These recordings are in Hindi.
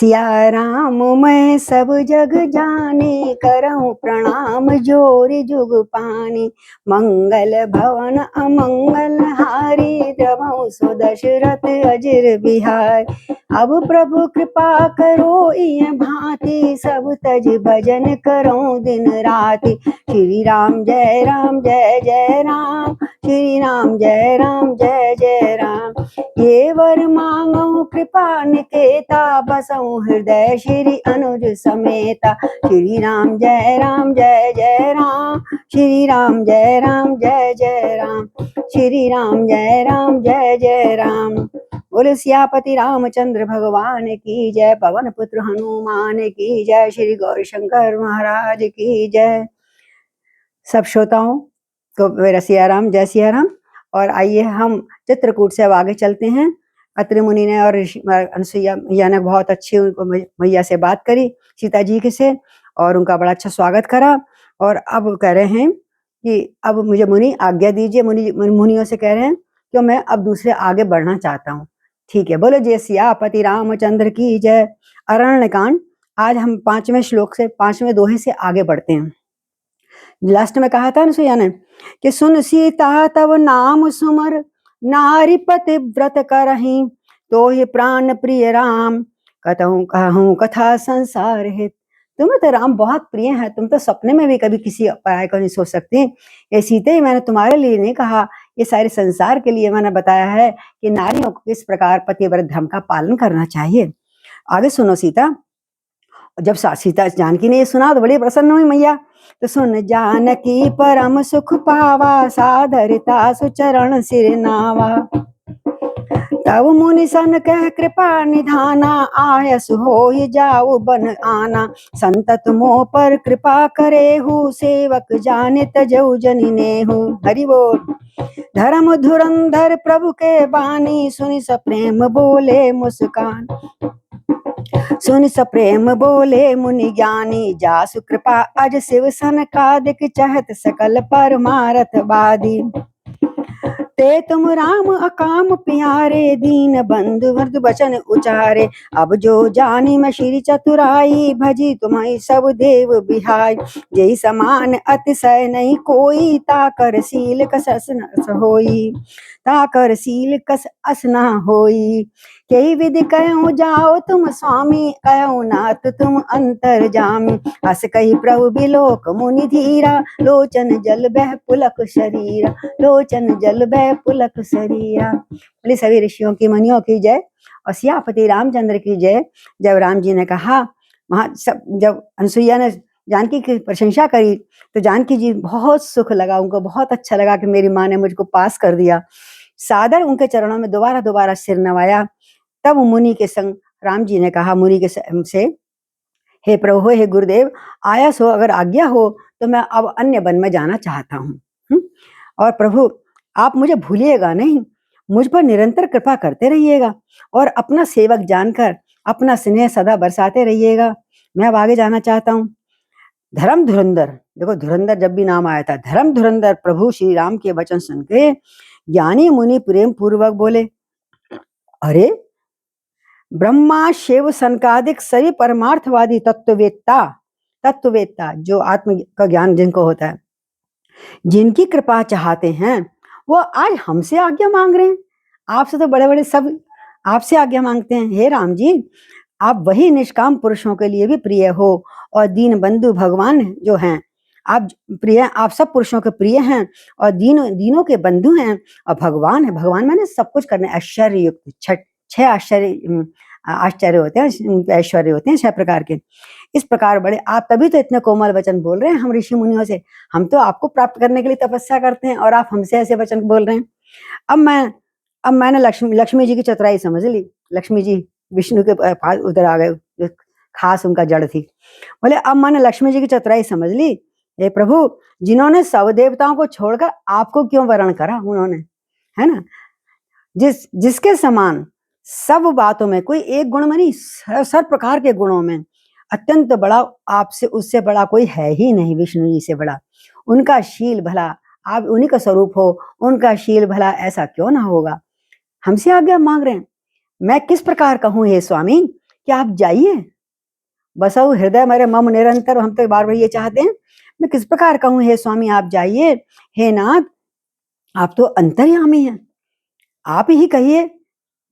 सिया राम मैं सब जग जाने, करऊं प्रणाम जोरि जुग पानी। मंगल भवन अमंगल हारी, द्रवहु सो दशरथ अजिर बिहार। अब प्रभु कृपा करो इय भांति, सब तज भजन करो दिन राति। श्री राम जय जय राम, श्री राम जय जय राम। ये वर मांगो कृपा निकेता, बसऊं हृदय श्री अनुज समेता। श्री राम जय जय राम, श्री राम जय जय राम, श्री राम जय जय राम। बोले सियापति रामचंद्र भगवान की जय, पवन पुत्र हनुमान की जय, श्री गौरी शंकर महाराज की जय। सब श्रोताओं को मेरा सियाराम, जय सियाराम। और आइए हम चित्रकूट से अब आगे चलते हैं। अत्रि मुनि ने और अनसुईया मैया ने बहुत अच्छी उनको मैया से बात करी, सीता जी के से, और उनका बड़ा अच्छा स्वागत करा। और अब कह रहे हैं कि अब मुझे मुनि आज्ञा दीजिए। मुनियों से कह रहे हैं कि मैं अब दूसरे आगे बढ़ना चाहता हूँ। ठीक है, बोलो जय सियापति रामचंद्र की जय। अरण्यकांड आज हम 5वें श्लोक से 5वें दोहे से आगे बढ़ते हैं। लास्ट में कहा था अनसुईया ने कि सुन सीता तव नाम सुमर, नारी पति व्रत करहीं। तो ही प्राण प्रिय राम, कहूँ कथा संसार हित। तुम्हें तो राम बहुत प्रिय है, तुम तो सपने में भी कभी किसी पराये को नहीं सोच सकती। ये सीते ही मैंने तुम्हारे लिए नहीं कहा, ये सारे संसार के लिए मैंने बताया है कि नारियों को किस प्रकार पतिव्रत धर्म का पालन करना चाहिए। आगे सुनो सीता। जब सीता जानकी ने ये सुना तो बड़ी प्रसन्न हुई मैया। तो सुन जानकी परम सुख पावा, साधरिता सुचरण सिर नावा। तब मुनि सन कह कृपा निधाना, आयस हो ही जाऊ बन आना। संतत मोह पर कृपा करे हूँ, सेवक जाने तजऊ जनि नेहु। हरि बोल। धर्म धुरंधर प्रभु के बानी, सुनि सप्रेम बोले मुस्कान। सुनि सप्रेम बोले मुनि ज्ञानी, जासु कृपा अज शिव सनकादिक चहत सकल परमारथ बादी। ते तुम राम अकाम प्यारे, दीन बंधु मृदु बचन उचारे। अब जो जानी मैं श्री चतुराई, भजी तुम्हारी सब देव बिहाई। जय समान अतिशय नहीं कोई, ताकर सील कस अस होई। ताकर सील कस अस न होई। कई विधि कहूँ जाओ तुम स्वामी, कहूँ नाथ तुम अंतर जामी। अस कही प्रभु बिलोक मुनि धीरा, लोचन जल बह पुलक शरीरा। लोचन जल बह पुलक शरीरा। बोले सभी ऋषियों की मुनियों की जय और सियापति रामचंद्र की जय। जब राम जी ने कहा, जब अनसुईया ने जानकी की प्रशंसा करी तो जानकी जी बहुत सुख लगा, उनको बहुत अच्छा लगा कि मेरी माँ ने मुझको पास कर दिया। सादर उनके चरणों में दोबारा सिर नवाया। तब मुनि के संग राम जी ने कहा मुनि के से, हे प्रभु, हे गुरुदेव, आयस हो, अगर आज्ञा हो तो मैं अब अन्य वन में जाना चाहता हूँ। और प्रभु आप मुझे भूलिएगा नहीं, मुझ पर निरंतर कृपा करते रहिएगा और अपना सेवक जानकर अपना स्नेह सदा बरसाते रहिएगा। मैं अब आगे जाना चाहता हूँ। धर्म धुरंधर, देखो धुरंधर जब भी नाम आया था, धर्म धुरंधर प्रभु श्री राम के वचन सुन के ज्ञानी मुनि प्रेम पूर्वक बोले, अरे ब्रह्मा शिव सनकादिक सभी परमार्थवादी तत्ववेत्ता जो आत्म का ज्ञान जिनको होता है, जिनकी कृपा चाहते हैं, वो आज हमसे आज्ञा मांग रहे हैं। आपसे तो बड़े बड़े सब आपसे आज्ञा मांगते हैं। हे राम जी, आप वही निष्काम पुरुषों के लिए भी प्रिय हो और दीन बंधु भगवान जो हैं, आप प्रिय, आप सब पुरुषों के प्रिय हैं और दीनों के बंधु हैं और भगवान है। भगवान मैंने सब कुछ करने, ऐश्वर्य युक्त, 6 आश्चर्य होते हैं, ऐश्वर्य होते हैं 6 प्रकार के। इस प्रकार बड़े आप तभी तो इतने कोमल वचन बोल रहे हैं हम ऋषि मुनियों से। हम तो आपको प्राप्त करने के लिए तपस्या करते हैं और आप हमसे ऐसे वचन बोल रहे हैं। अब मैंने लक्ष्मी जी की चतुराई समझ ली। लक्ष्मी जी विष्णु के पास उधर आ गए, जो खास उनका जड़ थी। बोले अब मैंने लक्ष्मी जी की चतुराई समझ ली। हे प्रभु, जिन्होंने सब देवताओं को छोड़कर आपको क्यों वर्ण करा उन्होंने, है ना, जिसके समान सब बातों में कोई एक गुण में नहीं, सब प्रकार के गुणों में अत्यंत बड़ा आपसे, उससे बड़ा कोई है ही नहीं। विष्णु जी से बड़ा उनका शील भला, आप उन्हीं का स्वरूप हो, उनका शील भला ऐसा क्यों ना होगा। हमसे आज्ञा मांग रहे हैं, मैं किस प्रकार कहूँ हे स्वामी कि आप जाइए, बसहु हृदय मेरे मम निरंतर। हम तो बार बार ये चाहते हैं, मैं किस प्रकार कहूँ हे स्वामी आप जाइए, हे नाथ आप तो अंतर्यामी हैं, आप ही कहिए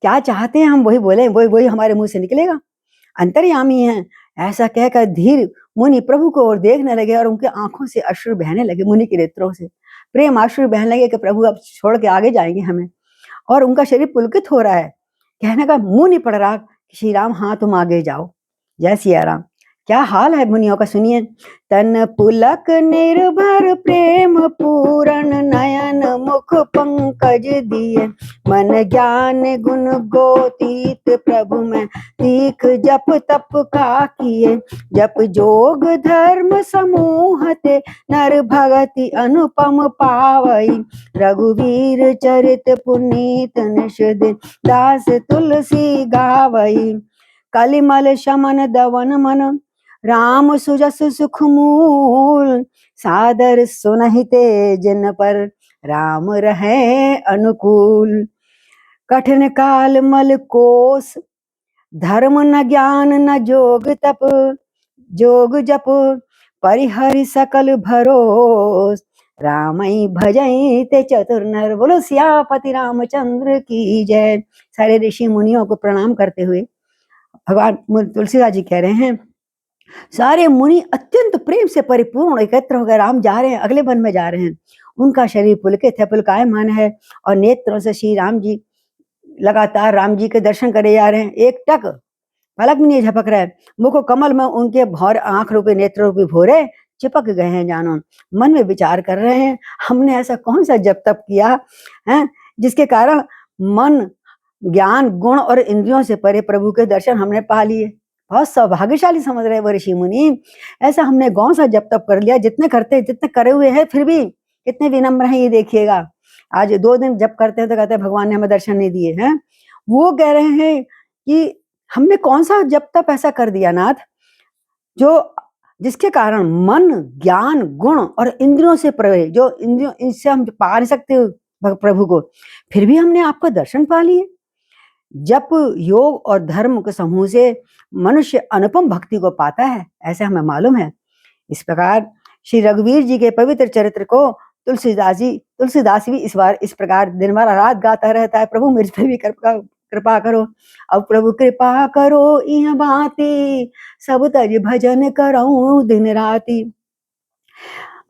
क्या चाहते हैं, हम वही बोले, वही वही हमारे मुंह से निकलेगा। अंतर्यामी हैं। ऐसा कहकर धीर मुनि प्रभु को ओर देखने लगे और उनके आंखों से अश्रु बहने लगे, मुनि के नेत्रों से प्रेम अश्रु बहने लगे कि प्रभु अब छोड़ के आगे जाएंगे हमें। और उनका शरीर पुलकित हो रहा है, कहने का मुंह नहीं पड़ रहा कि श्री राम हाँ तुम आगे जाओ। जय सिया राम। क्या हाल है मुनियों का, सुनिए। तन पुलक निर्भर प्रेम पूरण नयन मुख पंकज दिए, मन ज्ञान गुण गोतीत प्रभु में तीख जप तप का किए, जप जोग धर्म समूह ते नर भगति अनुपम पावई, रघुवीर चरित पुनीत निष दिन दास तुलसी गावई, कलिमल शमन दवन मन राम सुजस सुख मूल, सादर सुनहिते जिन पर राम रहे अनुकूल, कठिन काल मल कोस धर्म न ज्ञान न जोग तप, जोग जप परिहरि सकल भरोस, रामई भजई ते चतुर नर। बोलो सियापति रामचंद्र की जय। सारे ऋषि मुनियों को प्रणाम करते हुए भगवान तुलसीदास जी कह रहे हैं, सारे मुनि अत्यंत प्रेम से परिपूर्ण एकत्र हो गए, राम जा रहे हैं, अगले वन में जा रहे हैं। उनका शरीर पुलकित है, पुलकायमान है और नेत्रों से श्री राम जी लगातार राम जी के दर्शन करे जा रहे हैं। एक टक पलक भी नहीं झपक रहा है, मुख कमल में उनके भौर आंख रूपी नेत्र रूपी भोरे चिपक गए हैं जानो। मन में विचार कर रहे हैं, हमने ऐसा कौन सा जप तप किया है जिसके कारण मन ज्ञान गुण और इंद्रियों से परे प्रभु के दर्शन हमने पा लिए। बहुत सौभाग्यशाली समझ रहे वो ऋषि मुनि। ऐसा हमने कौन सा जप तप कर लिया, जितने करे हुए हैं फिर भी कितने विनम्र हैं ये देखिएगा। आज 2 दिन जप करते हैं तो कहते हैं भगवान ने हमें दर्शन नहीं दिए हैं। वो कह रहे हैं कि हमने कौन सा जप तप ऐसा कर दिया नाथ जो जिसके कारण मन ज्ञान गुण और इंद्रियों से परे, जो इंद्रियों इनसे हम पा नहीं सकते प्रभु को, फिर भी हमने आपका दर्शन पा लिए। जप योग और धर्म के समूह से मनुष्य अनुपम भक्ति को पाता है, ऐसे हमें मालूम है। इस प्रकार श्री रघुवीर जी के पवित्र चरित्र को तुलसीदास भी इस बार इस प्रकार दिन भर रात गाता रहता है, प्रभु मेरे पे भी कृपा करो, अब प्रभु कृपा करो यह बाती, सब तज भजन करूं दिन राती।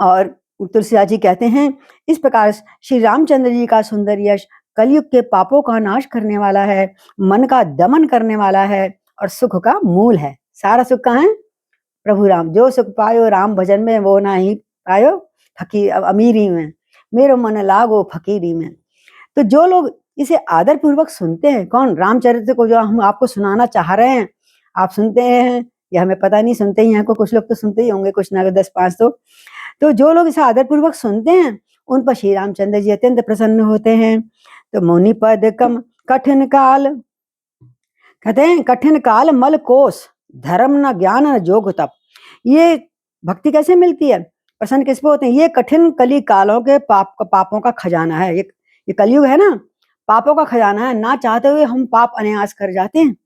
और तुलसीदास जी कहते हैं इस प्रकार श्री रामचंद्र जी का सुंदर यश कलयुग के पापों का नाश करने वाला है, मन का दमन करने वाला है और सुख का मूल है। सारा सुख कहाँ है? प्रभु राम। जो सुख पायो राम भजन में वो ना ही पायो फकीर अमीरी में, मेरो मन लागो फकीरी में। तो जो लोग इसे आदर पूर्वक सुनते हैं, कौन? रामचरित्र को जो हम आपको सुनाना चाह रहे हैं, आप सुनते हैं या हमें पता नहीं सुनते ही हैं, को कुछ लोग तो सुनते ही होंगे, कुछ ना 10-5 तो जो लोग इसे आदर पूर्वक सुनते हैं उन पर श्री रामचंद्र जी अत्यंत प्रसन्न होते हैं। तो मुनि पद कम कठिन काल, कहते हैं कठिन काल मल कोस, धर्म न ज्ञान न जोग तप। ये भक्ति कैसे मिलती है, प्रसन्न किस पे होते हैं? ये कठिन कली कालों के पापों का खजाना है। ये कलयुग है ना, पापों का खजाना है। ना चाहते हुए हम पाप अनायास कर जाते हैं।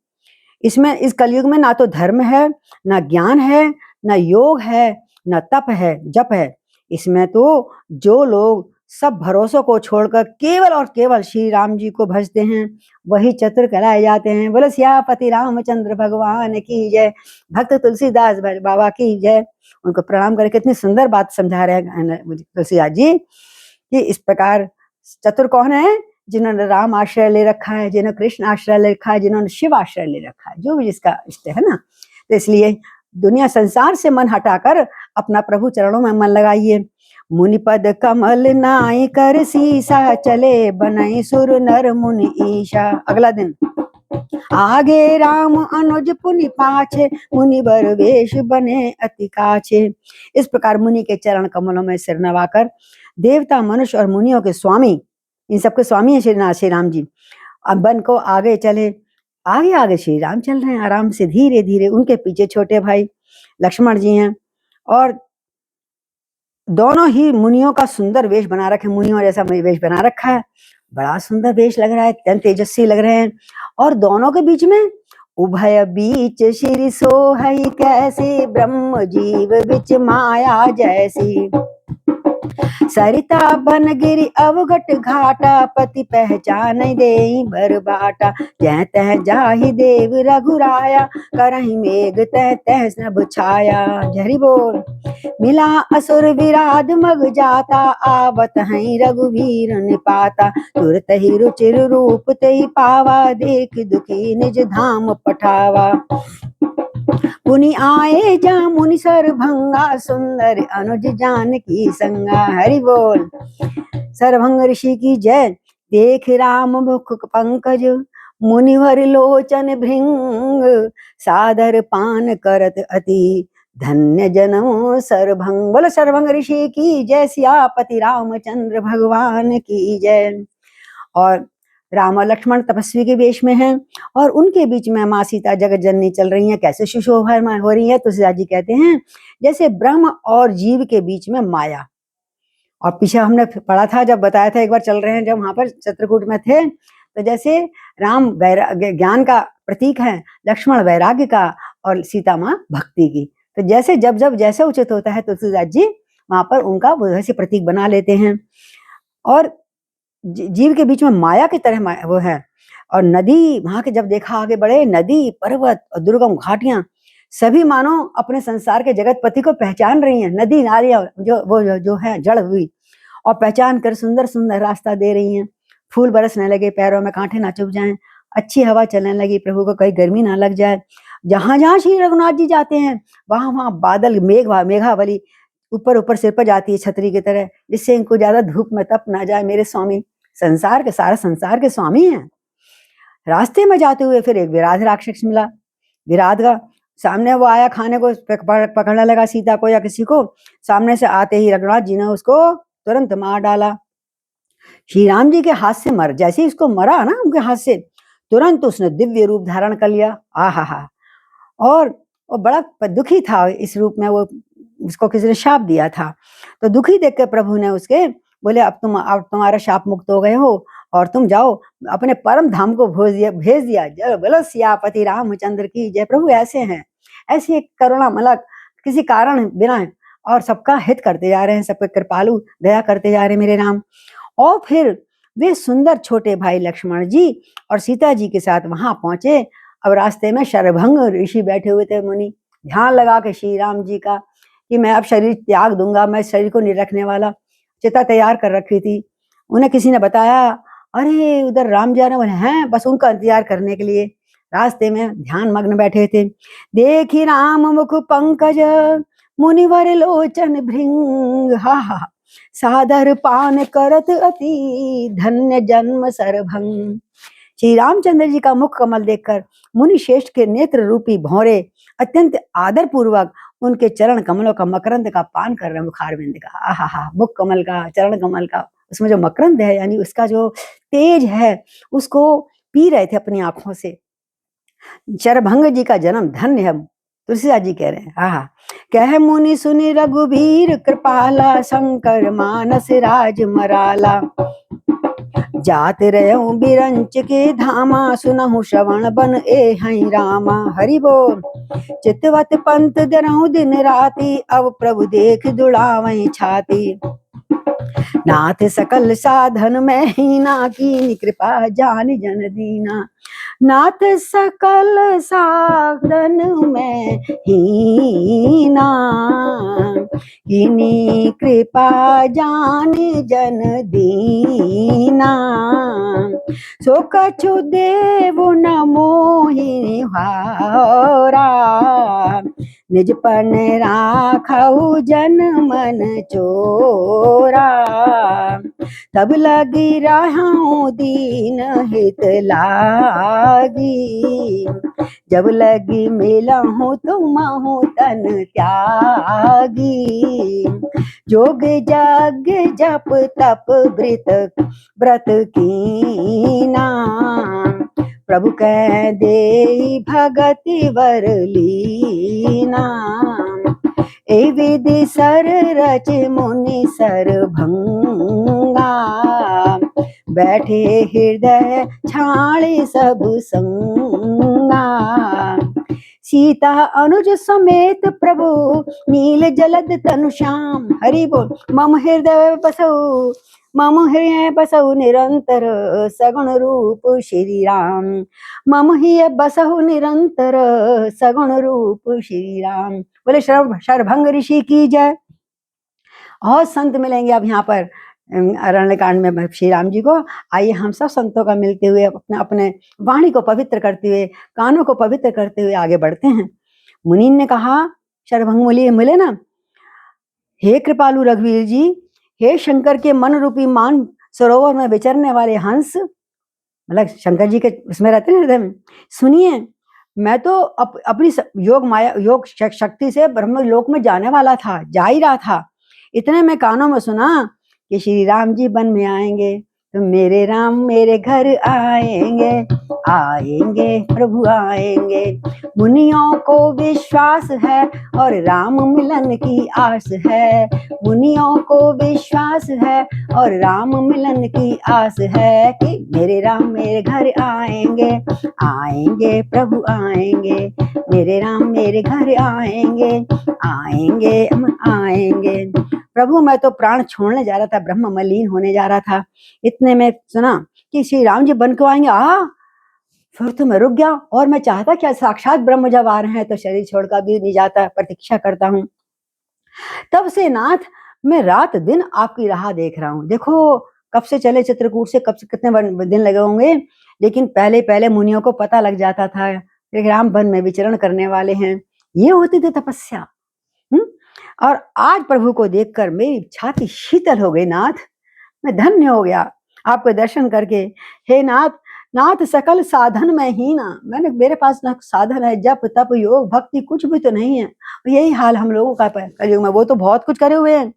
इसमें इस कलयुग में ना तो धर्म है, ना ज्ञान है, ना योग है, ना तप है, जप है। इसमें तो जो लोग सब भरोसों को छोड़कर केवल और केवल श्री राम जी को भजते हैं वही चतुर कहलाए जाते हैं। बोलो सियापति रामचंद्र भगवान की जय। भक्त तुलसीदास बाबा की जय। उनको प्रणाम करके कितनी सुंदर बात समझा रहे हैं तुलसीदास जी कि इस प्रकार चतुर कौन है? जिन्होंने राम आश्रय ले रखा है, जिन्होंने कृष्ण आश्रय ले रखा है, जिन्होंने शिव आश्रय ले रखा है, जो भी जिसका इष्ट है ना। तो इसलिए दुनिया संसार से मन हटाकर अपना प्रभु चरणों में मन लगाइए। मुनिपद कमल नाई कर सीसा, चले बनई सुर नर मुनि ईशा। अगला दिन आगे राम अनुज पुनि पाछे, मुनि बर वेश बने अति काछे। इस प्रकार मुनि के चरण कमलों में सिर नवाकर देवता मनुष्य और मुनियों के स्वामी, इन सबके स्वामी है श्री राम जी, अब बन को आगे चले। आगे आगे श्री राम चल रहे हैं आराम से, धीरे धीरे। उनके पीछे छोटे भाई लक्ष्मण जी हैं और दोनों ही मुनियों का सुंदर वेश बना रखे, मुनियों जैसा वेश बना रखा है, बड़ा सुंदर वेश लग रहा है, अत्यंत तेजस्वी लग रहे हैं। और दोनों के बीच में उभय बीच शिर सोहई कैसे, ब्रह्म जीव बिच माया जैसी। सरिता बन गिरी अवघट घाटा, पति पहचान देई बर बाटा। जह तह जाहि देव रघुराया, करहि मेघ तह तह सब छाया। झरी बोल। मिला असुर विराध मग जाता, आवत हैं रघुवीर निपाता। तुरत ही रुचिर रूप तेहि पावा, देख दुखी निज धाम पठावा। पुनि आए जा मुनि सर भंगा, सुंदर अनुज जानकी संगा। हरि बोल। सरभंग ऋषि की जय। देख राम मुख पंकज, मुनिवर लोचन भृंग। सादर पान करत अति, धन्य जनम सरभंग। बोलो सरभंग ऋषि की जय, सियापति रामचंद्र भगवान की जय। और राम और लक्ष्मण तपस्वी के वेश में हैं और उनके बीच में माँ सीता जगत जननी चल रही हैं। कैसे सुशोभा हो रही है? तुलसीदास जी कहते हैं जैसे ब्रह्म और जीव के बीच में माया। और पीछे हमने पढ़ा था, जब बताया था एक बार चल रहे हैं जब वहां पर चित्रकूट में थे, तो जैसे राम ज्ञान का प्रतीक है, लक्ष्मण वैराग्य का और सीता माँ भक्ति की। तो जैसे जब जब जैसे उचित होता है तुलसीदास जी वहां पर उनका वैसे प्रतीक बना लेते हैं। और जीव के बीच में माया की तरह वो है। और नदी वहां के जब देखा आगे बढ़े, नदी पर्वत और दुर्गम घाटियां सभी मानो अपने संसार के जगतपति को पहचान रही हैं। नदी नारियां जो है जड़ हुई और पहचान कर सुंदर सुंदर रास्ता दे रही हैं। फूल बरसने लगे, पैरों में कांटे ना चुभ जाएं, अच्छी हवा चलने लगी, प्रभु को कहीं गर्मी ना लग जाए। जहां जहां श्री रघुनाथ जी जाते हैं वहां वहां बादल मेघावली ऊपर ऊपर सिर पर जाती है छतरी की तरह, जिससे इनको ज्यादा धूप में तप ना जाए। मेरे स्वामी संसार के सारे संसार के स्वामी हैं। रास्ते में जाते हुए फिर एक विराध राक्षस मिला। विराध का सामने वो आया, खाने को पकड़ने लगा सीता को या किसी को। सामने से आते ही रघुनाथ जी ने उसको तुरंत मार डाला। श्री राम जी के हाथ से जैसे ही उसको मरा ना उनके हाथ से, तुरंत उसने दिव्य रूप धारण कर लिया। आहा। और वो बड़ा दुखी था इस रूप में, वो उसको किसी ने शाप दिया था। तो दुखी देख के प्रभु ने उसके बोले अब तुम्हारा शाप मुक्त हो गए हो और तुम जाओ अपने परम धाम को भेज दिया। जय बोलो सियापति रामचंद्र की जय। प्रभु ऐसे हैं, ऐसी एक करुणा मलक, किसी कारण बिना और सबका हित करते जा रहे हैं, सबके कृपालु दया करते जा रहे हैं मेरे राम। और फिर वे सुंदर छोटे भाई लक्ष्मण जी और सीता जी के साथ वहां पहुंचे। अब रास्ते में शरभंग ऋषि बैठे हुए थे, मुनि ध्यान लगा के श्री राम जी का कि मैं अब शरीर त्याग दूंगा, मैं शरीर को नहीं रखने वाला। चिता तैयार कर रखी थी। उन्हें किसी ने बताया अरे उधर राम जा रहे हैं, बस उनका इंतजार करने के लिए रास्ते में ध्यान मग्न बैठे थे। देखी राम मुख पंकज, मुनिवर लोचन भृंग। हा सादर पान करत अति, धन्य जन्म सरभंग। श्री रामचंद्र जी का मुख कमल देखकर मुनि श्रेष्ठ के नेत्र रूपी भौरे अत्यंत आदर पूर्वक उनके चरण कमलों का मकरंद का पान कर रहे हैं। मुखारविंद का, आहा, मुख कमल का, चरण कमल का, उसमें जो मकरंद है यानी उसका जो तेज है उसको पी रहे थे अपनी आंखों से। शरभंग जी का जन्म धन्य है। तुलसीदास जी कह रहे हैं आहा। कह मुनि सुनि रघुवीर कृपाला, शंकर मानस राज मराला। जात रहूं बिरंच के धामा, सुनहु श्रवण बन ए हई रामा। हरि बोल। चितवत पंत दरहु दिन राति, अब प्रभु देख दुड़ावई छाती। नाथ सकल साधन में हीना, कीनी कृपा जान जन दीना। नाथ सकल साधन में हीना, कीनी कृपा जान जन दीना। सो कछु देव न मोहि हारा, निज पन राखहु जन मन चोरा। तब लगी रहूं दीन हित लागी, जब लगी मिलहूं तुमहु तन त्यागी। जोग जग जप तप व्रत कीना, प्रभु कह दे भगति वर लीना। ए विधि सर रच मुनि सर भंगा, बैठे हृदय छाड़े सब संगा। सीता अनुज समेत प्रभु नील जलद तनु श्याम। हरि बोल। मम हृदय बसऊ, मम हृदय बसऊ निरंतर सगुण रूप श्री राम। मम ही बसहु निरंतर सगुण रूप श्री राम। बोले शरभंग ऋषि की जय। और संत मिलेंगे अब यहाँ पर अरण्यकांड में श्री राम जी को। आइए हम सब संतों का मिलते हुए अपने अपने वाणी को पवित्र करते हुए, कानों को पवित्र करते हुए आगे बढ़ते हैं। मुनि ने कहा, शरभंग मुनि मिले ना, हे कृपालु रघुवीर जी, हे शंकर के मन रूपी मान सरोवर में विचरने वाले हंस, मतलब शंकर जी के उसमें रहते हैं हृदय में, सुनिए, मैं तो अपनी योग माया योग शक्ति से ब्रह्म लोक में जाने वाला था, जा ही रहा था। इतने में कानों में सुना कि श्री राम जी वन में आएंगे, तो मेरे राम मेरे घर आएंगे, आएंगे प्रभु आएंगे। मुनियों को विश्वास है और राम मिलन की आस है। मुनियों को विश्वास है और राम मिलन की आस है कि मेरे राम मेरे घर आएंगे, आएंगे प्रभु आएंगे। मेरे राम मेरे घर आएंगे, आएंगे आएंगे। प्रभु मैं तो प्राण छोड़ने जा रहा था, ब्रह्म मलिन होने जा रहा था। इतने में सुना कि श्री राम जी बन के आएंगे। फिर तो मैं रुक गया और मैं चाहता क्या, साक्षात ब्रह्म जब आ रहे हैं तो शरीर छोड़कर भी नहीं जाता, प्रतीक्षा करता हूँ। तब से नाथ मैं रात दिन आपकी राह देख रहा हूँ। देखो कब से चले चित्रकूट से, कब से कितने दिन लगे होंगे, लेकिन पहले पहले मुनियों को पता लग जाता था कि राम वन में विचरण करने वाले हैं। ये होती थी तपस्या। और आज प्रभु को देखकर मेरी छाती शीतल हो गई नाथ, मैं धन्य हो गया आपको दर्शन करके। हे नाथ, नाथ सकल साधन में ही ना, मेरे पास ना साधन है, जप तप योग भक्ति कुछ भी तो नहीं है। यही हाल हम लोगों का कलयुग में। वो तो बहुत कुछ करे हुए हैं,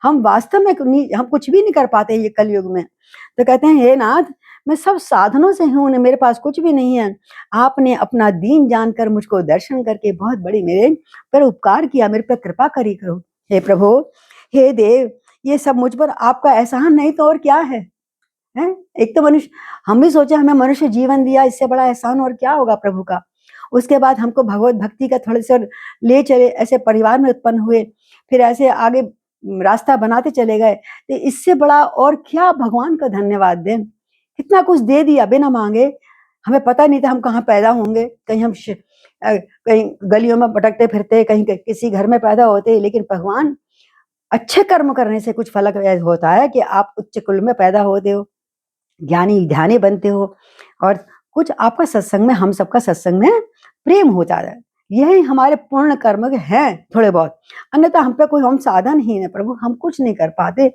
हम वास्तव में हम कुछ भी नहीं कर पाते ये कलयुग में। तो कहते हैं हे नाथ, मैं सब साधनों से हूँ, मेरे पास कुछ भी नहीं है। आपने अपना दीन जानकर मुझको दर्शन करके बहुत बड़ी मेरे पर उपकार किया, मेरे पर कृपा करी करो। हे प्रभु, हे देव, ये सब मुझ पर आपका एहसान नहीं तो और क्या है? एक तो मनुष्य, हम भी सोचे हमें मनुष्य जीवन दिया, इससे बड़ा एहसान और क्या होगा प्रभु का। उसके बाद हमको भगवत भक्ति का थोड़े से ले चले, ऐसे परिवार में उत्पन्न हुए, फिर ऐसे आगे रास्ता बनाते चले गए, तो इससे बड़ा और क्या भगवान का धन्यवाद दें। कितना कुछ दे दिया बिना मांगे। हमें पता नहीं था हम कहाँ पैदा होंगे, कहीं हम कहीं गलियों में भटकते फिरते, कहीं किसी घर में पैदा होते, लेकिन भगवान अच्छे कर्म करने से कुछ फलक होता है कि आप उच्च कुल में पैदा होते हो, ज्ञानी ध्यानी बनते हो, और कुछ आपका सत्संग में, हम सबका सत्संग में प्रेम होता है। यही हमारे पूर्ण कर्म हैं थोड़े बहुत, अन्यथा हम पे कोई हम साधन ही है प्रभु, हम कुछ नहीं कर पाते।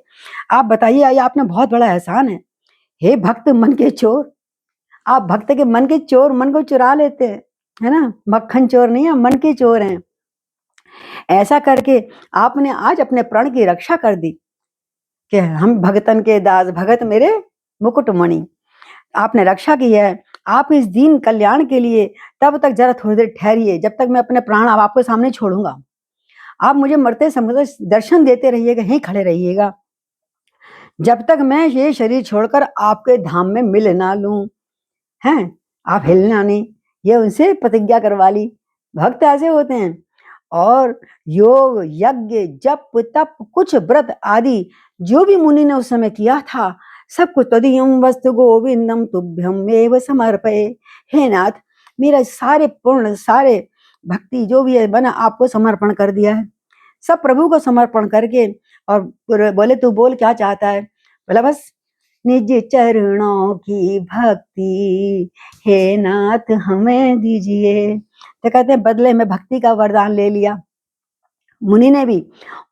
आप बताइए, आइए, आपने बहुत बड़ा एहसान है। हे भक्त मन के चोर, आप भक्त के मन के चोर, मन को चुरा लेते हैं, है ना, मक्खन चोर नहीं है, मन के चोर हैं। ऐसा करके आपने आज अपने प्राण की रक्षा कर दी कि हम भगतन के दास, भगत मेरे मुकुटमणि, आपने रक्षा की है। आप इस दीन कल्याण के लिए तब तक जरा थोड़ी देर ठहरिए, जब तक मैं अपने प्राण आपके सामने छोड़ूंगा। आप मुझे मरते समय दर्शन देते रहिएगा, यहीं खड़े रहिएगा, जब तक मैं ये शरीर छोड़कर आपके धाम में मिल ना लूं। हैं, आप हिलना नहीं, ये उनसे प्रतिज्ञा करवा ली। भक्त ऐसे होते हैं। और योग यज्ञ जप तप कुछ व्रत आदि जो भी मुनि ने उस समय किया था, सब कुछ तदीयम वस्तु गोविंदम तुभ्यम एव समर्पये। हे नाथ, मेरा सारे पूर्ण सारे भक्ति जो भी है बना आपको समर्पण कर दिया है, सब प्रभु को समर्पण करके। और बोले तू बोल क्या चाहता है? बोला बस निज चरणों की भक्ति हे नाथ हमें दीजिए। तो कहते हैं बदले में भक्ति का वरदान ले लिया मुनि ने भी,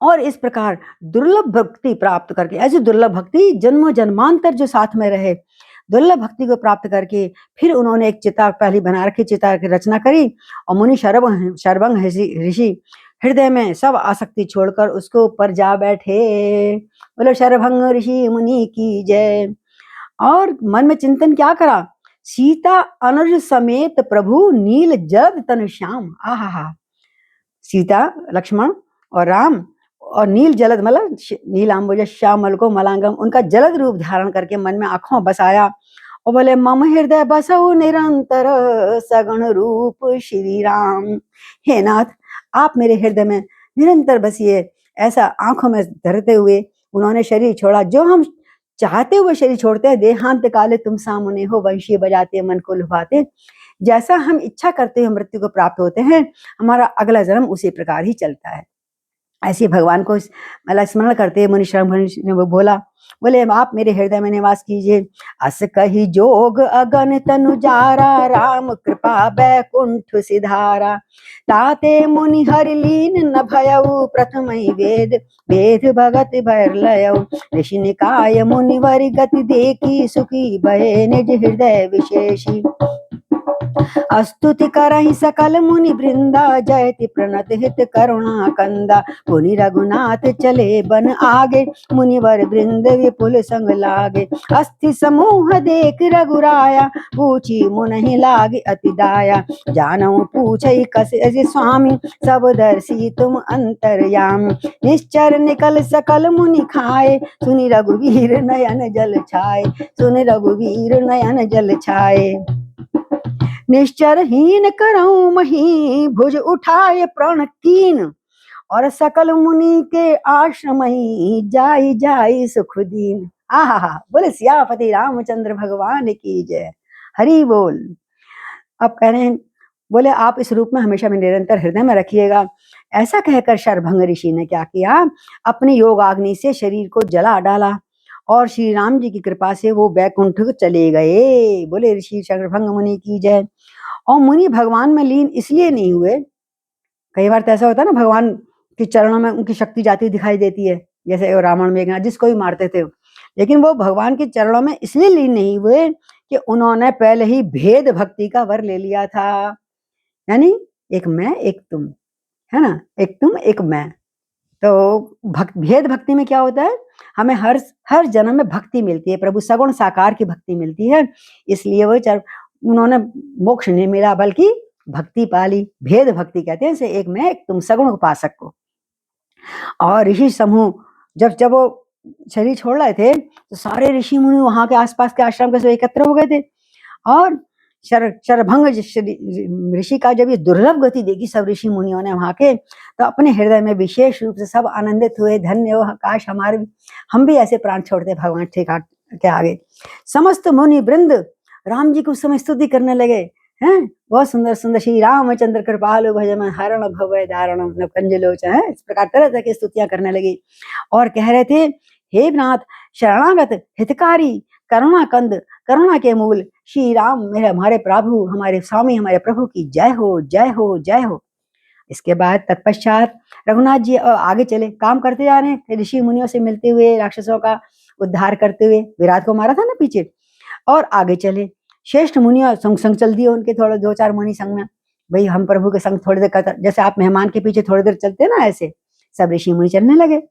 और इस प्रकार दुर्लभ भक्ति प्राप्त करके, ऐसी दुर्लभ भक्ति जन्मों जन्मांतर जो साथ में रहे, दुर्लभ भक्ति को प्राप्त करके फिर उन्होंने एक चिता पहली बना रखी, चिता की रचना करी। और मुनि शरभंग ऋषि हृदय में सब आसक्ति छोड़कर उसके ऊपर जा बैठे। बोलो शरभंग ऋषि मुनि की जय। और मन में चिंतन क्या करा? सीता अनुज समेत प्रभु नील जद तनु श्याम। आहा, सीता लक्ष्मण और राम और नील जलद मतलब नीलांबुज श्यामल को मलांगम, उनका जलद रूप धारण करके मन में आंखों बसाया और बोले मम हृदय बसऊ निरंतर सगुण रूप श्री राम। हे नाथ, आप मेरे हृदय में निरंतर बसिए। ऐसा आंखों में धरते हुए उन्होंने शरीर छोड़ा। जो हम चाहते हुए शरीर छोड़ते हैं, देहांत काले तुम सामने हो, वंशी बजाते मन को लुभाते। जैसा हम इच्छा करते हुए मृत्यु को प्राप्त होते हैं, हमारा अगला जन्म उसी प्रकार ही चलता है। ऐसे भगवान को मतलब स्मरण करते मुनि श्रवण ने वो बोले आप मेरे हृदय में निवास कीजिए। अस कही जोग अगन तनु जारा, राम कृपा बैकुंठ सिधारा। ताते मुनि हरि लीन न भयउ, प्रथम वेद वेद भगत भर लयउ। ऋषि निकाय मुनिवर गति देखी, सुखी भये निज हृदय विशेषी। स्तुति करहि सकल मुनि वृंदा, जयति प्रणत हित करुणा कंदा। मुनि रघुनाथ चले बन आगे, मुनिवर वृंद विपुल संग लागे। अस्थि समूह देख रघुराया, पूछी मुनहि लागे अति दाया। जानऊ पूछई कसे स्वामी, सब दर्शी तुम अंतरयामी। निश्चर निकल सकल मुनि खाए, सुनि रघुवीर नयन जल छाए। सुनि रघुवीर नयन जल छाए। निश्चर हीन करऊं मही, भुज उठाए प्रण कीन। और सकल मुनि के आश्रम ही, जाई जाई सुख दीन। आहा, बोले सियापति रामचंद्र भगवान की जय। हरि बोल। अब कह रहे हैं, बोले आप इस रूप में हमेशा में निरंतर हृदय में रखिएगा। ऐसा कहकर शरभंग ऋषि ने क्या किया, अपनी योगाग्नि से शरीर को जला डाला और श्री राम जी की कृपा से वो बैकुंठ चले गए। बोले ऋषि शरभंग मुनि की जय। और मुनि भगवान में लीन इसलिए नहीं हुए, कई बार तो ऐसा होता है ना, भगवान के चरणों में उनकी शक्ति जाती दिखाई देती है, जैसे रावण मेघनाथ जिसको भी मारते थे, लेकिन वो भगवान के चरणों में इसलिए लीन नहीं हुए कि उन्होंने पहले ही भेद भक्ति का वर ले लिया था। यानी एक मैं एक तुम, है ना, एक तुम एक मैं। तो भेद भक्ति में क्या होता है, हमें हर जन्म में भक्ति मिलती है, प्रभु सगुण साकार की भक्ति मिलती है। इसलिए वो उन्होंने मोक्ष नहीं मिला बल्कि भक्ति पाली। भेद भक्ति कहते हैं इसे, एक मैं एक तुम सगुण उपासक को। और ऋषि समूह जब वो शरीर छोड़ रहे थे तो सारे ऋषि मुनि वहां के आसपास के आश्रम के सब एकत्र हो गए थे। और शरभंग ऋषि का जब ये दुर्लभ गति देखी सब ऋषि मुनियों ने वहां के, तो अपने हृदय में विशेष रूप से सब आनंदित हुए। धन्य हो, काश हमारे हम भी ऐसे प्राण छोड़ते भगवान ठीक के आगे। समस्त मुनि वृंद राम जी को उस समय स्तुति करने लगे हैं। बहुत सुंदर सुंदर, श्री रामचंद्र कृपालु भजमन हरण भवय दारणम कंजलोचन है, इस प्रकार तरह तरह की स्तुतियां करने लगी और कह रहे थे, हे नाथ शरणागत हितकारी करुणा कंद करुणा के मूल श्री राम मेरे हमारे प्रभु हमारे स्वामी हमारे प्रभु की जय हो जय हो जय हो। इसके बाद तत्पश्चात रघुनाथ जी आगे चले, काम करते जा रहे हैं, ऋषि मुनियों से मिलते हुए, राक्षसों का उद्धार करते हुए। विराट को मारा था ना पीछे, और आगे चले। श्रेष्ठ मुनियों संग चल दिए उनके, थोड़े 2-4 मुनि संग में, भाई हम प्रभु के संग थोड़ी देर करता, जैसे आप मेहमान के पीछे थोड़ी देर चलते ना, ऐसे सब ऋषि मुनि चलने लगे।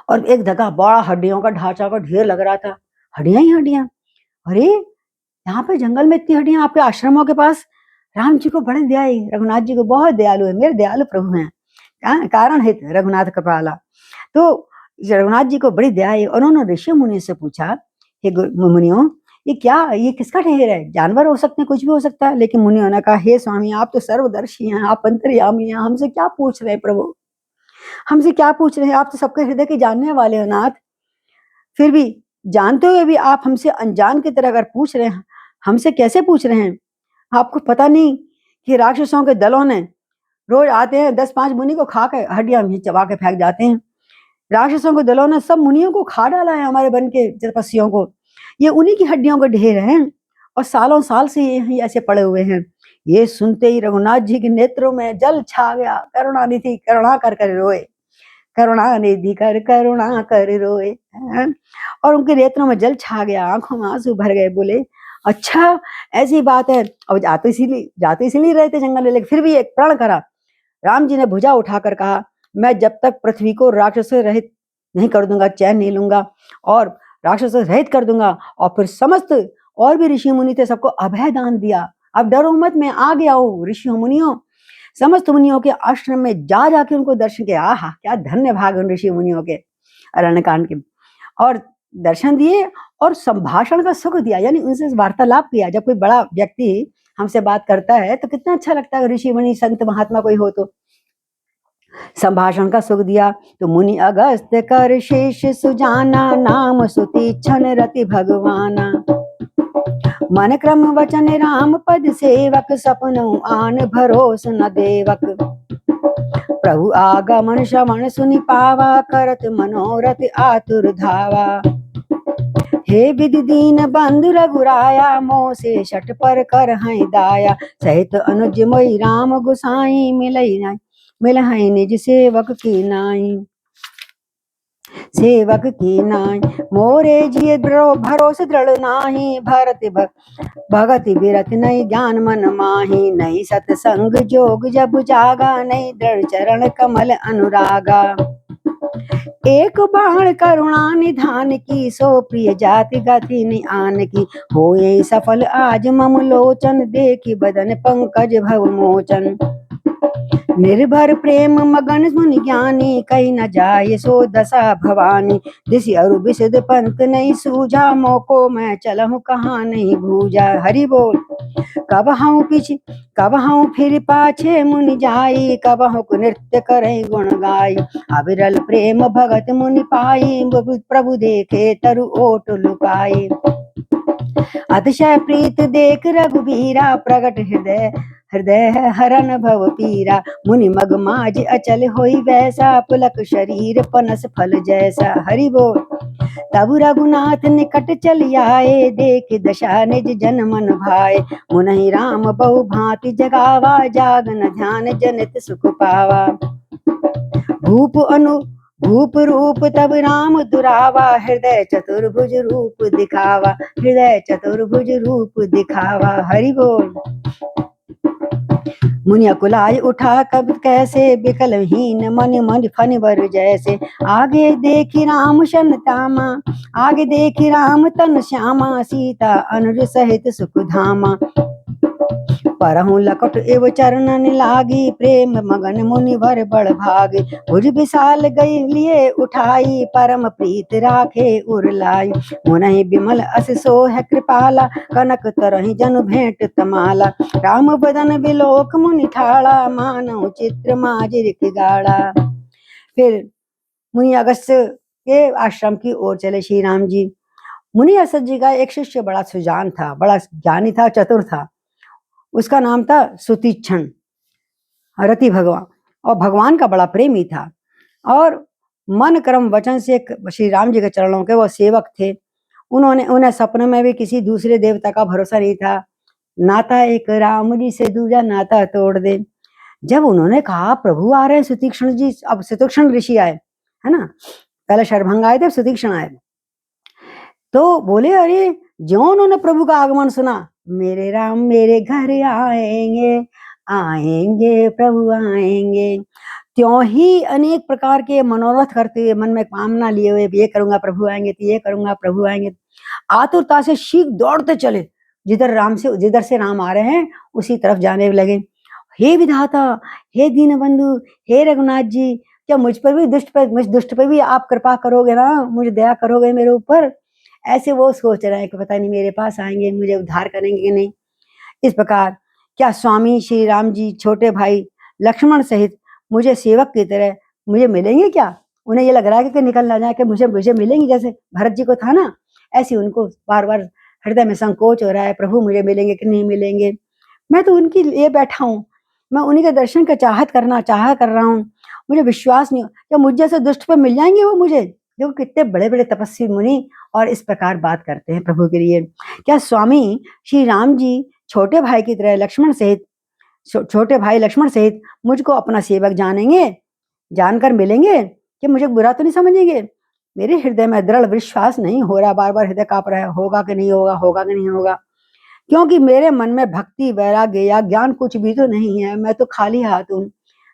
और एक जगह बड़ा हड्डियों का ढांचा का ढेर लग रहा था, हड्डियां ही हड्डियां। अरे यहाँ पे जंगल में इतनी हड्डियां आपके आश्रमों के पास। राम जी को बड़े दया, रघुनाथ जी को बहुत दयालु है, मेरे दयालु प्रभु हैं, कारण हित रघुनाथ कृपाला। तो रघुनाथ जी को बड़ी दया है। उन्होंने ऋषि मुनि से पूछा, हे मुनियों ये क्या, ये किसका ढेर है? जानवर हो सकते हैं, कुछ भी हो सकता है। लेकिन मुनियों ने कहा, हे स्वामी आप तो सर्वदर्शी हैं, आप अंतर्यामी हैं, हमसे क्या पूछ रहे हैं प्रभु, हमसे क्या पूछ रहे हैं? आप तो सबके हृदय के जानने वाले हो नाथ, फिर भी जानते हुए भी आप हमसे अनजान की तरह अगर पूछ रहे हैं, हमसे कैसे पूछ रहे हैं? आपको पता नहीं कि राक्षसों के दलों ने रोज आते हैं, 10-5 मुनि को खा के हड्डियां चबा के फेंक जाते हैं। राक्षसों के दलों ने सब मुनियों को खा डाला है, हमारे वन के तपस्वियों को। ये उन्हीं की हड्डियों का ढेर है और सालों साल से ये ऐसे पड़े हुए हैं। ये सुनते ही रघुनाथ जी के नेत्रों में जल छा गया। करुणानिधि करुणा कर कर रोए, करुणानिधि कर करुणा कर रोए, और उनके नेत्रों में जल छा गया, आंखों में आंसू भर गए। बोले अच्छा ऐसी बात है। अब जाते इसीलिए रहे थे जंगल में, लेकिन फिर भी एक प्रण करा। राम जी ने भुजा उठाकर कहा, मैं जब तक पृथ्वी को राक्षसों रहित नहीं कर दूंगा, चैन नहीं लूंगा और राक्षसों रहित कर दूंगा। और फिर समस्त और भी ऋषि मुनि थे, सबको अभय दान दिया। अब डरो मत, मैं आ गया हूँ ऋषि मुनियों, समस्त मुनियों के आश्रम में जा जाके उनको दर्शन किया। आहा, क्या धन्य भाग उन ऋषि मुनियों के अरण्यकांड के। और दर्शन दिए और संभाषण का सुख दिया, यानी उनसे वार्तालाप किया। जब कोई बड़ा व्यक्ति हमसे बात करता है तो कितना अच्छा लगता है, ऋषि मुनि संत महात्मा कोई हो तो। संभाषण का सुख दिया। तो मुनि अगस्त कर शेष सुजाना, नाम सुतीक्षण रति भगवाना। मन क्रम वचन राम पद सेवक, सपनों आन भरोस न देवक। प्रभु आगमन श्रवण सुनि पावा, करत मनोरथ आतुर धावा। हे विधि दीन बंधु रघुराया, मोह से शठ पर कर हैं दाया। सहित अनुज मोहि राम गुसाई, मिलहि निज सेवक की नाई। सेवक की नाई मोरे जिय भरोस दृढ़ नाही, भगत बिरत नहीं ज्ञान मन माही। नहीं सतसंग जोग जब जागा, नहीं दृढ़ चरण कमल अनुरागा। एक बाण करुणा निधान की, सो प्रिय जाति गति निआन की। होए सफल आज मम लोचन, देखी बदन पंकज भव मोचन। निर्भर प्रेम मगन मुनि ज्ञानी, कही न जाय सो दशा भवानी। दिसि अरु विशद पंथ नहीं सूझा, मोको मैं चलहु कहाँ नहीं भूजा। हरि बोल। कब हूँ फिर पाछे मुनि जाई, कब हूँ नृत्य करें गुण गाई। अविरल प्रेम भगत मुनि पाई, प्रभु देखे तरु ओट लुकाई। अतिशय प्रीत देख रघुबीरा, प्रगट हृदय हरन भव पीरा। मुनि मग माज अचल होई वैसा, पुलक शरीर पनस फल जैसा। हरि बोल। तब रघुनाथ निकट चल आए, देख दशा निज जन मन भाए। मुनहि राम बहु भांति जगावा, जागन ध्यान जनित सुख पावा। भूप रूप तब राम दुरावा, हृदय चतुर्भुज रूप दिखावा। हृदय चतुर्भुज रूप दिखावा। हरि बोल। मुनि अकुलाय उठा कब कैसे, विकलहीन मन फन बर जैसे। आगे देखी राम शन तामा, आगे देखी राम तन श्यामा। सीता अनुज सहित सुख धामा। परहु लकट एव चरणन लागी, प्रेम मगन मुनि वर बड़ भागी। भुज विशाल गई लिए उठाई, परम प्रीत राखे उर लाई। मुनहि बिमल अस सोह कृपाला, कनक तरहि जनु भेंट तमाला। राम बदन बिलोक मुनि ठाड़ा, मानव चित्र माजिर की गाड़ा। फिर मुनि अगस्त्य के आश्रम की ओर चले श्री राम जी। मुनि असद जी का एक शिष्य बड़ा सुजान था, बड़ा ज्ञानी था, चतुर था। उसका नाम था सुतीक्षण रति भगवान, और भगवान का बड़ा प्रेमी था। और मन कर्म वचन से श्री राम जी के चरणों के वो सेवक थे। उन्हें सपने में भी किसी दूसरे देवता का भरोसा नहीं था। नाता एक राम जी से दूजा नाता तोड़ दे। जब उन्होंने कहा प्रभु आ रहे हैं सुतीक्षण जी, अब सुतीक्षण ऋषि आए, है ना, पहले शरभंग आए थे, सुतीक्षण आए। तो बोले अरे, जो उन्होंने प्रभु का आगमन सुना, मेरे राम मेरे घर आएंगे, आएंगे प्रभु आएंगे, त्यों ही अनेक प्रकार के मनोरथ करते हुए, मन में कामना लिए हुए, ये करूंगा प्रभु आएंगे, तो ये करूंगा प्रभु आएंगे, आतुरता से शीघ्र दौड़ते चले। जिधर से राम आ रहे हैं उसी तरफ जाने लगे। हे विधाता, हे दीनबंधु, हे रघुनाथ जी, क्या मुझ दुष्ट पर भी आप कृपा करोगे ना, मुझे दया करोगे मेरे ऊपर। ऐसे वो सोच रहे हैं कि पता नहीं मेरे पास आएंगे, मुझे उद्धार करेंगे कि नहीं। इस प्रकार क्या स्वामी श्री राम जी छोटे भाई लक्ष्मण सहित मुझे सेवक की तरह मुझे मिलेंगे क्या? उन्हें ये लग रहा है कि निकल ना जाए, कि मुझे मिलेंगे, जैसे भरत जी को था ना, ऐसे उनको बार बार हृदय में संकोच हो रहा है, प्रभु मुझे मिलेंगे कि नहीं मिलेंगे। मैं तो उनकी लिए बैठा हूँ, मैं उन्हीं के दर्शन का चाह कर रहा हूँ। मुझे विश्वास नहीं, क्या मुझ जैसे दुष्ट पर मिल जाएंगे वो मुझे? देखो कितने बड़े बड़े तपस्वी मुनि और इस प्रकार बात करते हैं प्रभु के लिए। क्या स्वामी श्री राम जी छोटे भाई की तरह छोटे भाई लक्ष्मण सहित मुझको अपना सेवक जानकर मिलेंगे, कि मुझे बुरा तो नहीं समझेंगे? मेरे हृदय में दृढ़ विश्वास नहीं हो रहा, बार बार हृदय कांप रहा है, होगा कि नहीं होगा, होगा कि नहीं होगा। क्योंकि मेरे मन में भक्ति वैराग्य या ज्ञान कुछ भी तो नहीं है। मैं तो खाली हाथ हूँ,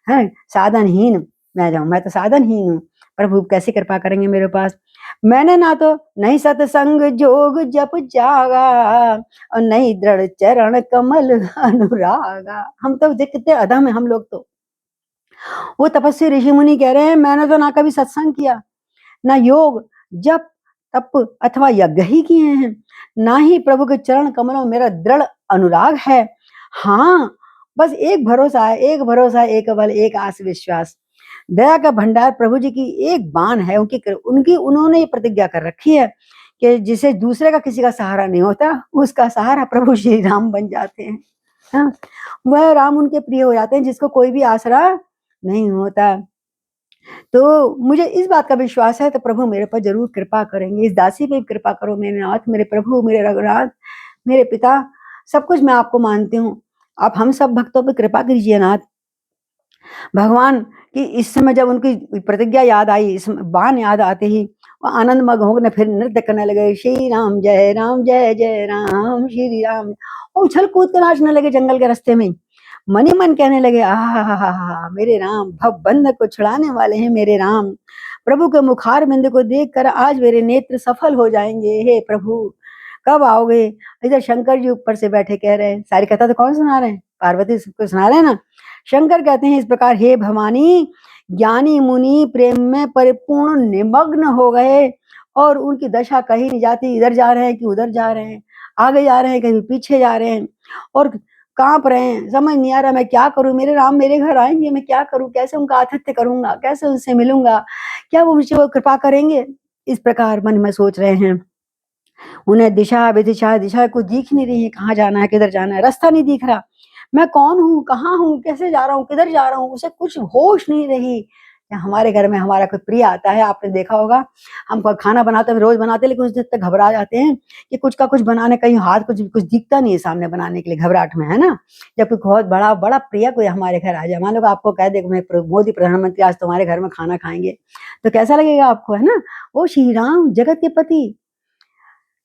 है साधनहीन। मैं तो साधनहीन हूँ। प्रभु कैसे कृपा करेंगे मेरे पास। मैंने ना तो नहीं सत्संग जोग जप जागा और नहीं दृढ़ चरण कमल अनुरागा। हम तो कितने अधम है हम लोग तो। वो तपस्वी ऋषि मुनि कह रहे हैं मैंने तो ना कभी सत्संग किया, ना योग जप तप अथवा यज्ञ ही किए हैं, ना ही प्रभु के चरण कमलों में मेरा दृढ़ अनुराग है। हाँ, बस एक भरोसा है, एक भरोसा, एक बल, एक आस विश्वास। दया का भंडार प्रभु जी की एक बाण है, उनकी उन्होंने ये प्रतिज्ञा कर रखी है कि जिसे दूसरे का किसी का सहारा नहीं होता, उसका सहारा प्रभु श्री राम बन जाते हैं। हाँ, वह राम उनके प्रिय हो जाते हैं जिसको कोई भी आसरा नहीं होता। तो मुझे इस बात का विश्वास है तो प्रभु मेरे पर जरूर कृपा करेंगे। इस दासी पे कृपा करो मेरे नाथ, मेरे प्रभु, मेरे रघुनाथ, मेरे पिता। सब कुछ मैं आपको मानती हूँ, आप हम सब भक्तों पे कृपा कीजिए नाथ। भगवान की इस समय जब उनकी प्रतिज्ञा याद आई, इस बाण याद आते ही वो आनंद मग्न होकर फिर नृत्य करने लगे, श्री राम जय राम जय जय राम श्री राम। और उछल कूद कर नाचने लगे जंगल के रास्ते में। मन ही मन कहने लगे आहा मेरे राम, भव बंधन को छुड़ाने वाले हैं मेरे राम। प्रभु के मुखार बिंद को देखकर आज मेरे नेत्र सफल हो जाएंगे। हे प्रभु कब आओगे। इधर शंकर जी ऊपर से बैठे कह रहे हैं, सारी कथा तो कौन सुना रहे हैं, पार्वती को सुना रहे हैं ना। शंकर कहते हैं इस प्रकार, हे भवानी, ज्ञानी मुनि प्रेम में परिपूर्ण निमग्न हो गए और उनकी दशा कहीं नहीं जाती, इधर जा रहे हैं कि उधर जा रहे हैं, आगे जा रहे हैं कहीं पीछे जा रहे हैं और कांप रहे हैं। समझ नहीं आ रहा मैं क्या करूं, मेरे राम मेरे घर आएंगे, मैं क्या करूं, कैसे उनका आतिथ्य करूंगा, कैसे उनसे मिलूंगा, क्या वो मुझे कृपा करेंगे। इस प्रकार मन में सोच रहे हैं। उन्हें दिशा विदिशा दिशा कुछ दिख नहीं रही है, कहाँ जाना है किधर जाना है, रास्ता नहीं दिख रहा, मैं कौन हूँ, कहाँ हूँ, कैसे जा रहा हूँ, किधर जा रहा हूँ, उसे कुछ होश नहीं रही। हमारे घर में हमारा कोई प्रिय आता है, आपने देखा होगा, हम खाना बनाते हैं रोज बनाते हैं, लेकिन कुछ देर तक घबरा जाते हैं कि कुछ का कुछ बनाने, कहीं हाथ कुछ कुछ दिखता नहीं है सामने बनाने के लिए, घबराहट में, है ना। जब कोई बहुत बड़ा बड़ा प्रिय कोई हमारे घर आ जाए, मान लो आपको कह दे मैं मोदी प्रधानमंत्री आज तुम्हारे घर में खाना खाएंगे, तो कैसा लगेगा आपको, है ना। वो श्री राम जगत के पति।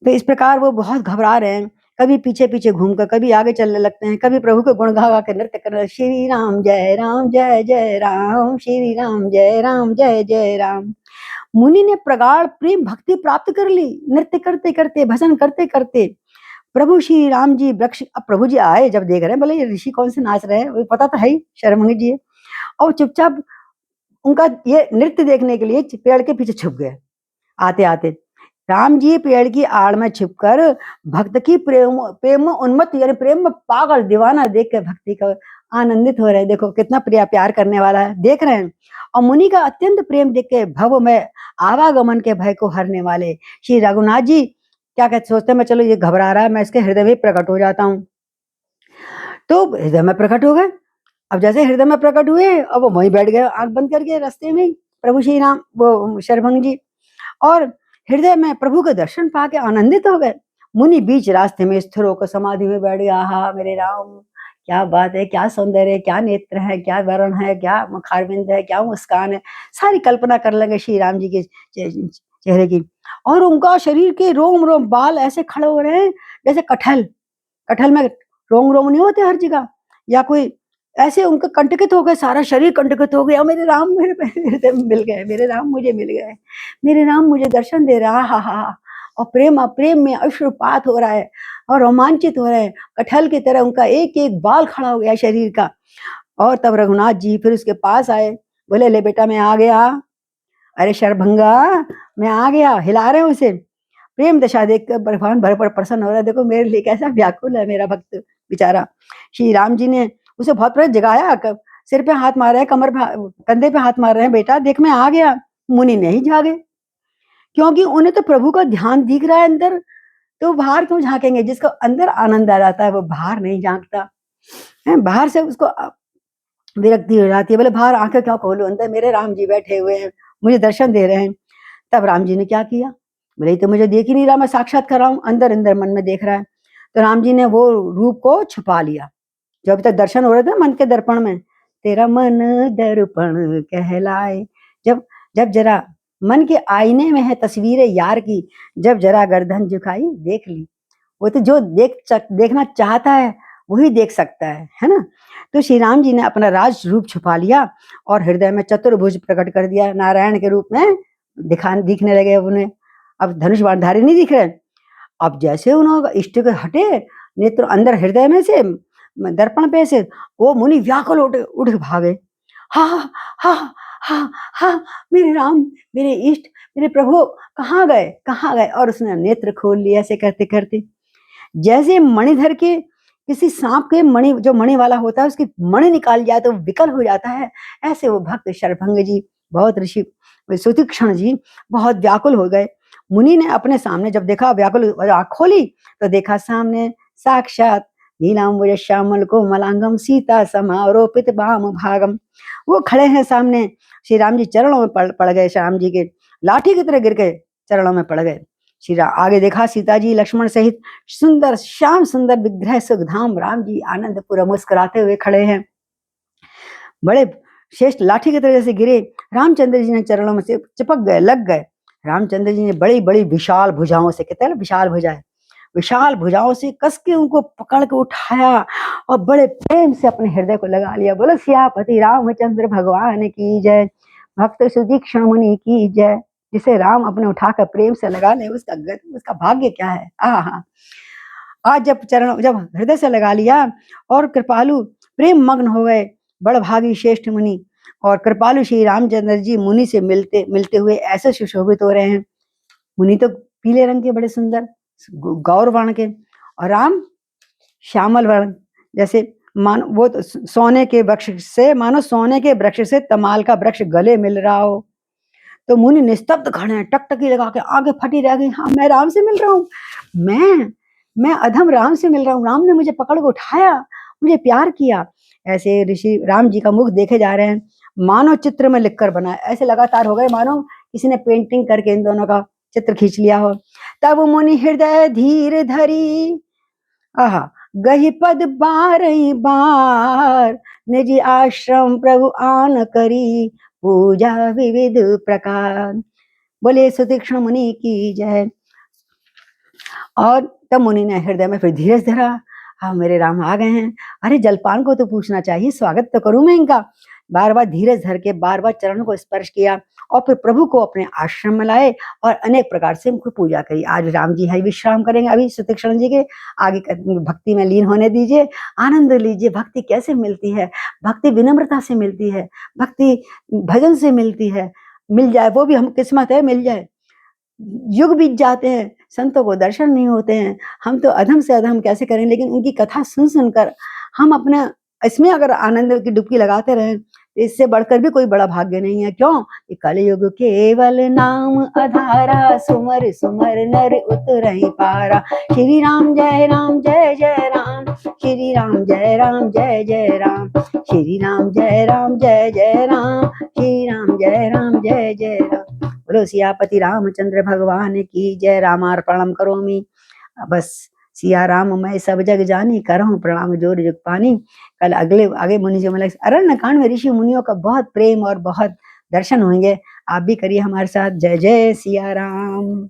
तो इस प्रकार वो बहुत घबरा रहे हैं, कभी पीछे पीछे घूमकर कभी आगे चलने लगते हैं, कभी प्रभु के गुण गा गा के नृत्य कर रहे, श्री राम जय जय राम श्री राम जय जय राम। मुनि ने प्रगाढ़ प्रेम भक्ति प्राप्त कर ली, नृत्य करते करते भजन करते करते। प्रभु श्री राम जी वृक्ष, अब प्रभु जी आए, जब देख रहे हैं बोले ये ऋषि कौन से नाच रहे हैं, वो पता तो है ही शर्मंगी जी है, और चुपचाप उनका ये नृत्य देखने के लिए पेड़ के पीछे छुप गए। आते आते राम जी पेड़ की आड़ में छिपकर भक्त की प्रेम प्रेम उन्मत्त यानी प्रेम में पागल दीवाना देख के भक्ति का आनंदित हो रहे। देखो कितना प्यार करने वाला है, देख रहे हैं। और मुनि का अत्यंत प्रेम देख के भव में आवागमन के भय को हरने वाले श्री रघुनाथ जी क्या कहते, सोचते मैं चलो ये घबरा रहा है, मैं इसके हृदय में प्रकट हो जाता हूँ। तो हृदय में प्रकट हो गए। अब जैसे हृदय में प्रकट हुए, अब वो वहीं बैठ गए आंख बंद करके रास्ते में प्रभु श्री राम, वो शर्भंग जी, और हृदय में प्रभु के दर्शन पाके आनंदित हो गए। मुनि बीच रास्ते में स्थिर होकर समाधि में बैठ गया। आहा मेरे राम, क्या बात है, क्या सौंदर्य है, क्या नेत्र है, क्या वर्ण है, क्या मुखारविंद है, क्या मुस्कान है, सारी कल्पना कर लेंगे श्री राम जी के चेहरे की। और उनका शरीर के रोम रोम बाल ऐसे खड़े हो रहे हैं जैसे कटहल, कटहल में रोम रोम नहीं होते हर जगह, या कोई ऐसे उनका कंटकित हो गए, सारा शरीर कंटकित हो गया। मेरे राम मेरे हृदय में मिल गए, मेरे राम मुझे मिल गए, मेरे राम मुझे दर्शन दे रहा, हा हा। और प्रेम अप्रेम में अश्रुपात हो रहा है और रोमांचित हो रहे हैं, कटहल की तरह उनका एक एक बाल खड़ा हो गया शरीर का। और तब रघुनाथ जी फिर उसके पास आए, बोले ले बेटा मैं आ गया, अरे शरभंगा मैं आ गया, हिला रहे हैं उसे। प्रेम दशा देखकर भगवान भर पर प्रसन्न हो रहा है, देखो मेरे लिए कैसा व्याकुल है मेरा भक्त बेचारा। श्री राम जी ने उसे बहुत प्रकार जगाया, सिर पे हाथ मार रहे हैं, कमर पे कंधे पे हाथ मार रहे हैं, बेटा देख मैं आ गया। मुनि नहीं जागे, क्योंकि उन्हें तो प्रभु का ध्यान दिख रहा है अंदर, तो बाहर क्यों झांकेंगे। जिसको अंदर आनंद आ जाता है वो बाहर नहीं झांकता है, बाहर से उसको विरक्ति हो जाती है, बोले बाहर आंखें क्यों खोलूं, अंदर मेरे राम जी बैठे हुए हैं, मुझे दर्शन दे रहे हैं। तब राम जी ने क्या किया, बोले तो मुझे देख ही नहीं रहा, मैं साक्षात कर रहा हूँ, अंदर अंदर मन में देख रहा है। तो राम जी ने वो रूप को छुपा लिया, जो अभी तक दर्शन हो रहे थे मन के दर्पण में, तेरा मन दर्पण कहलाए। जब जब जरा मन के आईने में है तस्वीरें यार की, जब जरा गर्दन झुकाई देख ली। वो तो जो देखना चाहता है वही देख सकता है ना। तो श्री राम जी ने अपना राज रूप छुपा लिया और हृदय में चतुर्भुज प्रकट कर दिया, नारायण के रूप में दिखने लगे उन्हें। अब धनुष बाणधारी नहीं दिख रहे। अब जैसे उन्होंने इष्ट के हटे नेत्र अंदर हृदय में से दर्पण पे से, वो मुनि व्याकुल उठ भागे। हा हा हा हा, मेरे राम, मेरे इष्ट, मेरे प्रभु कहाँ गए। और उसने नेत्र खोल लिया ऐसे करते करते। जैसे मणिधर के किसी सांप के मणि, जो मणि वाला होता है उसकी मणि निकाल जाए तो विकल हो जाता है, ऐसे वो भक्त शरभंग जी, बहुत ऋषि सुतीक्षण जी बहुत व्याकुल हो गए। मुनि ने अपने सामने जब देखा, व्याकुल आँख खोली तो देखा सामने साक्षात नीलांबुज श्यामल कोमलांगम सीता समारोपित वाम भागम। वो खड़े हैं सामने। श्री राम जी चरणों में पड़ गए, श्याम जी के लाठी की तरह गिर के चरणों में पड़ गए। श्री आगे देखा सीता जी लक्ष्मण सहित सुंदर श्याम सुंदर विग्रह सुखधाम राम जी आनंद पूरा मुस्कुराते हुए खड़े हैं। बड़े श्रेष्ठ लाठी की तरह से गिरे। रामचंद्र जी ने चरणों में से चिपक गए, लग गए। रामचंद्र जी ने बड़ी बड़ी विशाल भुजाओं से, कहते हैं विशाल भुजाएं, विशाल भुजाओं से कस के उनको पकड़ के उठाया और बड़े प्रेम से अपने हृदय को लगा लिया। बोलो सियापति रामचंद्र भगवान की जय, भक्त सुदीक्षण मुनि की जय। जिसे राम अपने उठाकर प्रेम से लगा ले उसका भाग्य क्या है। हाँ, आज जब हृदय से लगा लिया और कृपालु प्रेम मग्न हो गए, बड़ भागी श्रेष्ठ मुनि। और कृपालु श्री रामचंद्र जी मुनि से मिलते हुए ऐसे सुशोभित हो रहे हैं। मुनि तो पीले रंग के बड़े सुंदर गौर वर्ण के, और राम श्यामल वर्ण, जैसे मानो वो तो सोने के वृक्ष से तमाल का वृक्ष गले मिल रहा हो। तो मुनि निस्तब्ध खड़े हैं, टकटकी लगा के आगे फटी रह गई। हाँ, मैं राम से मिल रहा हूँ, मैं अधम राम से मिल रहा हूँ। राम ने मुझे पकड़ के उठाया, मुझे प्यार किया। ऐसे ऋषि राम जी का मुख देखे जा रहे हैं, मानो चित्र में लिखकर बना। ऐसे लगातार हो गए मानो किसी ने पेंटिंग करके इन दोनों का चित्र खींच लिया हो। तब मुनि हृदय धीर धरी, आहा, गही पद बार निज आश्रम प्रभु आन करी, पूजा विविध प्रकार। बोले सुतीक्ष्ण मुनि की जय। और तब मुनि ने हृदय में फिर धीरज धरा। हाँ, मेरे राम आ गए हैं, अरे जलपान को तो पूछना चाहिए, स्वागत तो करूं मैं इनका। बार बार धीरज धर के बार बार चरणों को स्पर्श किया और फिर प्रभु को अपने आश्रम में लाए और अनेक प्रकार से उनको पूजा करी। आज राम जी है विश्राम करेंगे, अभी सुतीक्षण जी के आगे भक्ति में लीन होने दीजिए, आनंद लीजिए। भक्ति कैसे मिलती है? भक्ति विनम्रता से मिलती है, भक्ति भजन से मिलती है। मिल जाए वो भी हम किस्मत है, मिल जाए। युग बीत जाते हैं, संतों को दर्शन नहीं होते हैं। हम तो अधम से अधम कैसे करें, लेकिन उनकी कथा सुन सुनकर हम अपना इसमें अगर आनंद की डुबकी लगाते रहें, इससे बढ़कर भी कोई बड़ा भाग्य नहीं है। क्यों? कलयुग केवल नाम आधारा, सुमर सुमर नर उतरहि पारा। श्री राम जय जय राम, श्री राम जय जय राम, श्री राम जय जय राम, श्री राम जय जय राम। बोलो सियापति रामचंद्र भगवान की जय। रामार्पणम करोमि। बस सिया राम मैं सब जग जानी, करहूं प्रणाम जोर जुग पानी। कल आगे मुनि जी मतलब अरण्य कांड में ऋषि मुनियों का बहुत प्रेम और बहुत दर्शन होंगे। आप भी करिए हमारे साथ। जय जय सिया राम।